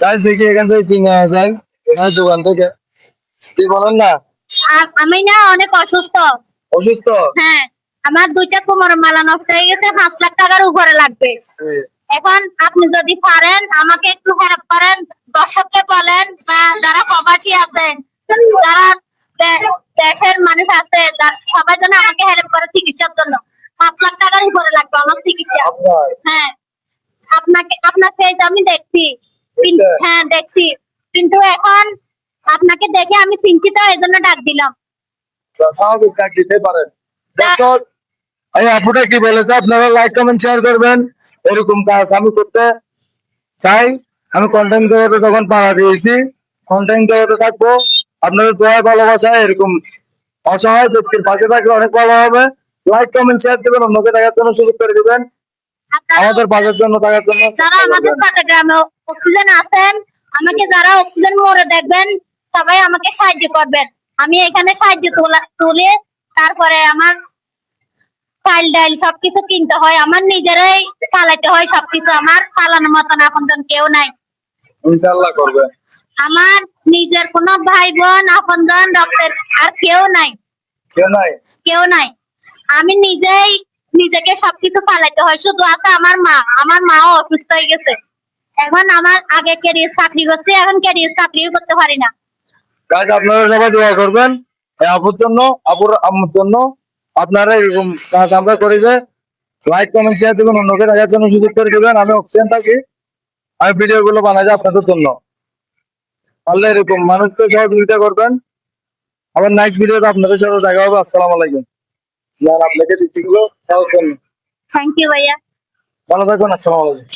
গাছ দেখি এখান থেকে কিনে যায় গাছ দোকান থেকে। কি বলেন না? আমি না অনেক অসুস্থ। অসুস্থ? হ্যাঁ, আমার 2টা কোমর মালা নষ্ট হয়ে গেছে, 5 লাখ টাকার উপরে লাগবে। এখন আপনি যদি পারেন আমাকে একটু হেল্প করেন, দর্শককে বলেন বা যারা প্রবাসী আছেন, যারা দেশের মানুষ আছে, সবাই যেন আমাকে হেল্প করে চিকিৎসার জন্য। 5 লাখ টাকার উপরে লাগবে আমার চিকিৎসা। হ্যাঁ, আপনার পেজ আমি দেখছি। হ্যাঁ দেখছি, কিন্তু এখন আপনাকে দেখে আমি চিন্তিত, এই জন্য ডাক দিলাম। স্বাভাবিক ডাক দিতে পারেন। দর্শক, এই আপুটা কি বলেছে আপনারা লাইক কমেন্ট শেয়ার করবেন। এরকম কাজ আমি করতে চাই। আমি কন্টেন্ট ক্রিয়েটর তখন পাড়া দিয়েছি, কন্টেন্ট ক্রিয়েটর থাকবো। আপনাদের দোয়া ভালোবাসা এরকম অসহায় ব্যক্তির পাশে থাকলে অনেক ভালো হবে। লাইক কমেন্ট শেয়ার দিবেন, অন্যকে দেখার জন্য সুযোগ করে দিবেন, আমাদের পাশের জন্য থাকার জন্য। যারা আমাদের সাথে গ্রামে অক্সিজেন আছেন, আমাকে যারা অক্সিজেন মোড়ে দেখবেন, সবাই আমাকে সাহায্য করবেন। আমি এখানে সাহায্য তুলে তারপরে আমার চাল ডাল সবকিছু কিনতে হয়, আমার নিজেরাই চালাতে হয় সবকিছু। আমার চালানোর মতন আপনজন কেউ নাই। ইনশাআল্লাহ করবে। আমার নিজের কোনো ভাই বোন আপনজন রক্তের আর কেউ নাই। কেউ নাই। আমি নিজেকে সবকিছু চালাতে হয়। শুধু আছে আমার মা। আমার মাও অসুস্থ হয়ে গেছে। এখন আমার আগে ক্যারিয়ার চাকরি করছে, এখন ক্যারিয়ার চাকরিও করতে পারি না। গাইস, আপনারা সবাই দোয়া করবেন এই আপুর জন্য, আপুর আম্মুর জন্য। আপনারা এরকম কাজ আমরা করি যে লাইক কমেন্ট শেয়ার দিবেন, অন্যকে দেখার জন্য সুযোগ করে দিবেন। আমি অক্সিজেন থাকি, আমি ভিডিও গুলো বানাই যে আপনাদের জন্য। পারলে এরকম মানুষকে সহযোগিতা করবেন। আবার নেক্সট ভিডিওতে আপনাদের সাথে দেখা হবে। আসসালামু আলাইকুম। আপনাকে দিচ্ছি গুলো থ্যাংক ইউ ভাইয়া। ভালো থাকবেন। আসসালামু আলাইকুম।